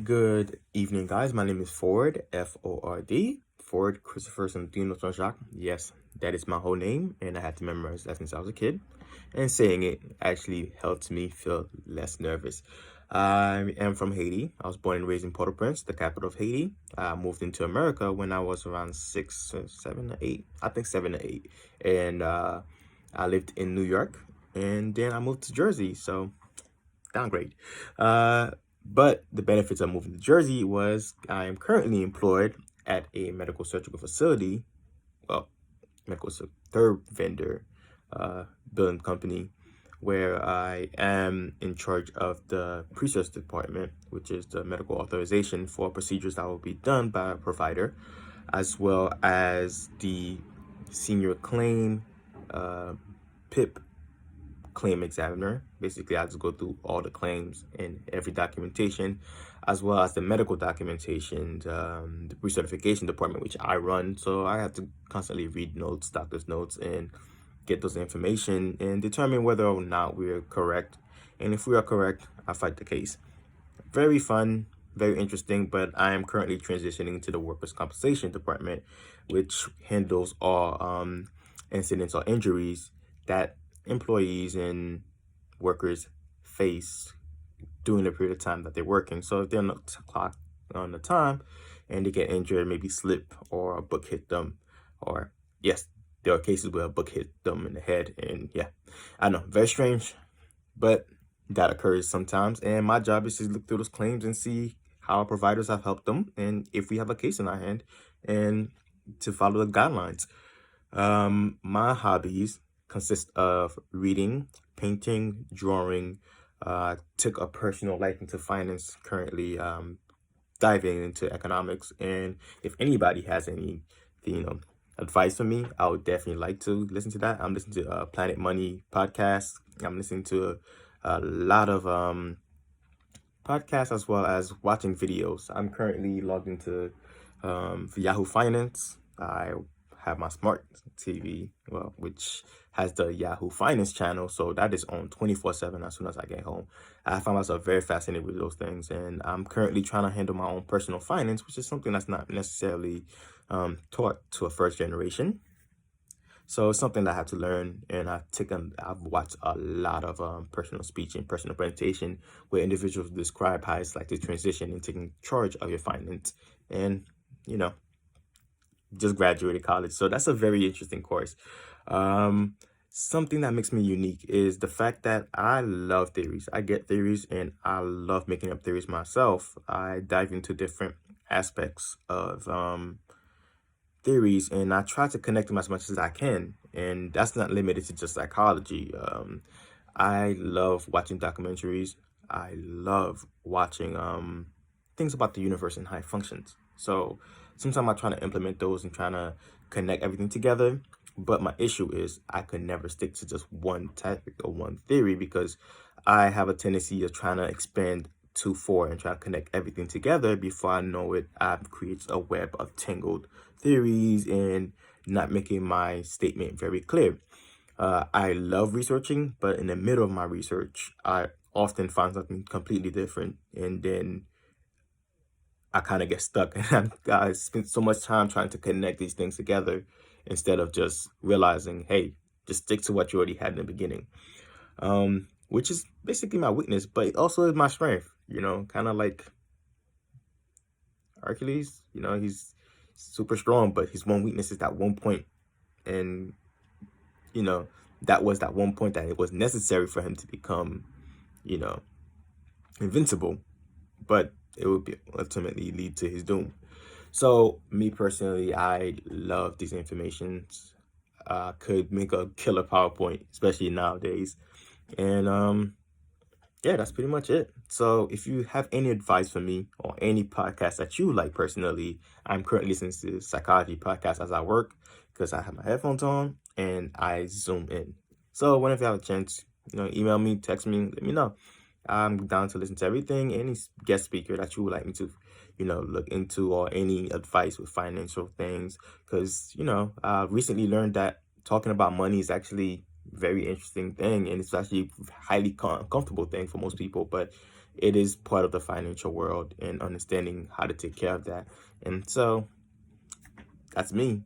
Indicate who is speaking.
Speaker 1: Good evening, guys. My name is Ford, Ford, Ford Christopher Santino Jean-Jacques. Yes, that is my whole name, and I had to memorize that since I was a kid. And saying it actually helped me feel less nervous. I am from Haiti. I was born and raised in Port-au-Prince, the capital of Haiti. I moved into America when I was around 6 or 7 or 8. I think 7 or 8. And I lived in New York, and then I moved to Jersey. So downgrade. But the benefits of moving to Jersey was I am currently employed at a medical surgical facility, well, third vendor, building company, where I am in charge of the pre-search department, which is the medical authorization for procedures that will be done by a provider, as well as the senior claim, PIP claim examiner. Basically, I just go through all the claims and every documentation, as well as the medical documentation, the recertification department, which I run. So I have to constantly read notes, doctor's notes, and get those information and determine whether or not we're correct. And if we are correct, I fight the case. Very fun, very interesting, but I am currently transitioning to the workers' compensation department, which handles all incidents or injuries that employees and workers face during the period of time that they're working. So if they're on the clock on the time and they get injured, maybe slip or a book hit them, or yes, there are cases where a book hit them in the head, and yeah, I know, very strange, but that occurs sometimes. And my job is to look through those claims and see how our providers have helped them, and if we have a case in our hand, and to follow the guidelines. My hobbies consist of reading, painting, drawing. Took a personal liking to finance, currently diving into economics. And if anybody has any, advice for me, I would definitely like to listen to that. I'm listening to Planet Money podcast. I'm listening to a lot of podcasts as well as watching videos. I'm currently logged into for Yahoo Finance. I have my smart TV, well, which has the Yahoo Finance channel, so that is on 24/7 as soon as I get home. I find myself very fascinated with those things, and I'm currently trying to handle my own personal finance, which is something that's not necessarily taught to a first generation. So it's something that I have to learn, and I've watched a lot of personal speech and personal presentation where individuals describe how it's like to transition and taking charge of your finance, and you know, just graduated college. So that's a very interesting course. Um, Something that makes me unique is the fact that I love theories. I get theories and I love making up theories myself. I dive into different aspects of theories and I try to connect them as much as I can. And that's not limited to just psychology. I love watching documentaries. I love watching things about the universe and how it functions. So sometimes I try to implement those and trying to connect everything together. But my issue is I could never stick to just one topic or one theory because I have a tendency of trying to expand to four and try to connect everything together. Before I know it, I've created a web of tangled theories and not making my statement very clear. I love researching, but in the middle of my research, I often find something completely different, and then I kind of get stuck. And I spent so much time trying to connect these things together instead of just realizing, hey, just stick to what you already had in the beginning, which is basically my weakness, but it also is my strength, kind of like Hercules. He's super strong, but his one weakness is that one point, and you know, that was that one point that it was necessary for him to become, you know, invincible, but it would be ultimately lead to his doom. So me personally, I love these informations. Could make a killer PowerPoint, especially nowadays. And yeah, that's pretty much it. So if you have any advice for me or any podcast that you like personally, I'm currently listening to psychology podcast as I work because I have my headphones on and I zoom in. So whenever you have a chance, email me, text me, let me know. I'm down to listen to everything, any guest speaker that you would like me to, look into, or any advice with financial things. Because, I recently learned that talking about money is actually very interesting thing, and it's actually highly comfortable thing for most people, but it is part of the financial world and understanding how to take care of that. And so that's me.